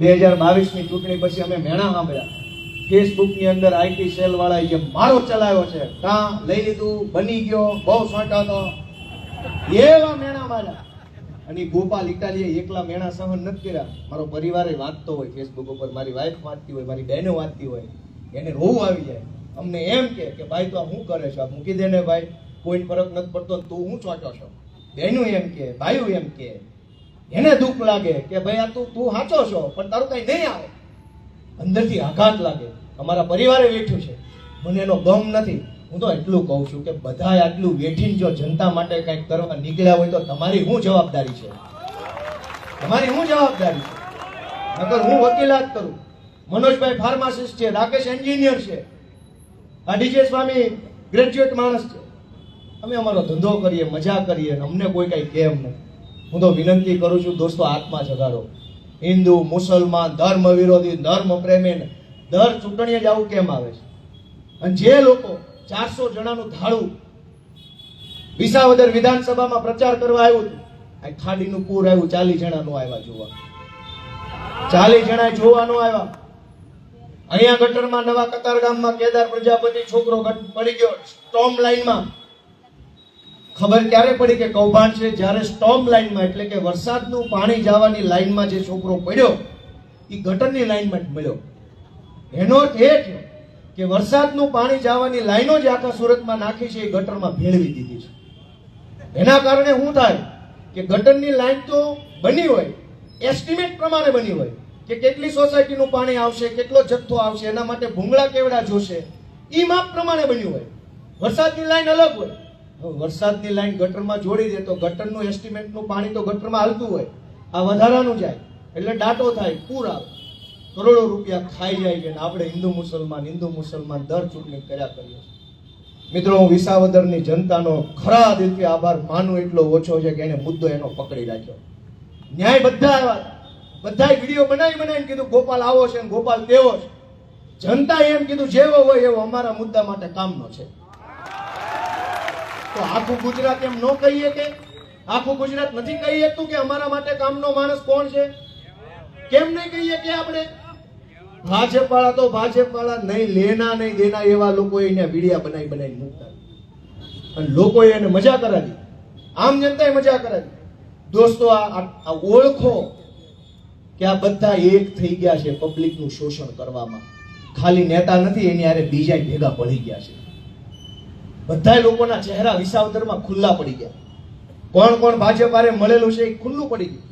2022ની ચૂંટણી પછી અમે મેણા સાંભળ્યા ફેસબુકની અંદર આઈટી સેલ વાળા જે મારો ચલાવ્યો છે, કાં લઈ લીધું, બની ગયો, બહુ સોંટા હતો, એવા મેણા માર્યા. અને ગોપાલ ઇટાલીએ એકલા મેણા સહન નથી કર્યા. મારો પરિવાર વાંચતો હોય ફેસબુક ઉપર, મારી વાઈફ વાંચતી હોય, મારી બહેનો વાંચતી હોય, એને રોવું આવી જાય. અમને એમ કે ભાઈ તું આ શું કરે છો, આ મૂકી દે ને ભાઈ, કોઈ ફરક નથી પડતો, તું હું ચોંટો છો. બહેનો એમ કે, ભાઈઓ એમ કે, એને દુઃખ લાગે કે ભાઈ આ તું સાચો છો પણ તારું કઈ નહીં આવે, અંદરથી આઘાત લાગે. અમારા પરિવારે વેઠ્યું છે, મને એનો ગમ નથી. હું તો એટલું કહું છું કે બધાએ આટલું વેઠીને જો જનતા માટે કંઈક કરવા નીકળ્યા હોય તો તમારી શું જવાબદારી છે? તમારી શું જવાબદારી છે? નકર હું વકીલાત કરું, મનોજભાઈ ફાર્માસિસ્ટ છે, રાકેશ એન્જિનિયર છે, આ ડીજે સ્વામી ગ્રેજ્યુએટ માણસ છે. અમે અમારો ધંધો કરીએ, મજા કરીએ, અમને કોઈ કઈ કેમ નહીં. હું તો વિનંતી કરું છું દોસ્તો, આત્મા જગાડો. હિન્દુ, મુસલમાન, ધર્મ વિરોધી, ધર્મ પ્રેમી દર ચૂંટણીએ જ આવું કેમ આવે છે? અને જે લોકો 400 જણાનું ધાડું વિસાવદર વિધાનસભામાં પ્રચાર કરવા આવ્યું હતું, આ ખાડીનું પૂર આવ્યું, 40 જણાનું આવ્યા જોવા, 40 જણા જોવા ન આવ્યા. અહીંયા ગટરમાં નવા કતાર ગામમાં કેદાર પ્રજાપતિ છોકરો પડી ગયો સ્ટોમ લાઈનમાં. ખબર ક્યારે પડી કે કૌભાંડ છે? જ્યારે સ્ટોમ લાઈનમાં, એટલે કે વરસાદનું પાણી જવાની લાઈનમાં જે છોકરો પડ્યો એ ગટરની લાઈનમાં જ મળ્યો. એનો અર્થ એ થયો કે વરસાદનું પાણી જવાની લાઈનો જે આખા સુરતમાં નાખી છે એ ગટરમાં ભેળવી દીધી છે. એના કારણે શું થાય કે ગટરની લાઈન તો બની હોય, એસ્ટિમેટ પ્રમાણે બની હોય કે કેટલી સોસાયટીનું પાણી આવશે, કેટલો જથ્થો આવશે, એના માટે ભૂંગળા કેવડા જોશે, એ માપ પ્રમાણે બન્યું હોય. વરસાદની લાઈન અલગ હોય. વરસાદની લાઈન ગટરમાં જોડી દે તો ગટરનું એસ્ટિમેટનું પાણી તો ગટરમાં હાલતું હોય, આ વધારાનું જાય એટલે ડાટો થાય, પૂર આવે, કરોડો રૂપિયા ખાઈ જાય છે. આપણે હિન્દુ મુસલમાન દર ચૂંટણી કર્યા કરીએ છીએ. મિત્રો, હું વિસાવદરની જનતાનો ખરા દિલથી આભાર માનું એટલો ઓછો છે કે એને મુદ્દો એનો પકડી રાખ્યો. ન્યાય બધા આવ્યા, બધાએ વિડીયો બનાવીને કીધું ગોપાલ આવો છે ને ગોપાલ તેવો છે. જનતાએ એમ કીધું જેવો હોય એવો અમારા મુદ્દા માટે કામનો છે. તો આખું ગુજરાત એમ ન કહીએ કે, આખું ગુજરાત નથી કહી શકતું કે અમારા માટે કામનો માણસ કોણ છે? કેમ નહીં કહીએ કે આપણે ભાજપ વાળા તો ભાજપ વાળા, નહીં લેના નહીં દેના એવા લોકો એને વિડિયા બનાવી મૂકતા અને લોકોએ એને મજા કરાવી, આમ જનતાએ મજા કરાવી. દોસ્તો, આ ઓળખો કે આ બધા એક થઈ ગયા છે પબ્લિકનું શોષણ કરવામાં. ખાલી નેતા નથી, એની હારે બીજા ભેગા પડી ગયા છે. બધા લોકોના ચહેરા વિસાવદરમાં ખુલ્લા પડી ગયા. કોણ કોણ ભાજપ હારે મળેલું છે એ ખુલ્લું પડી ગયું.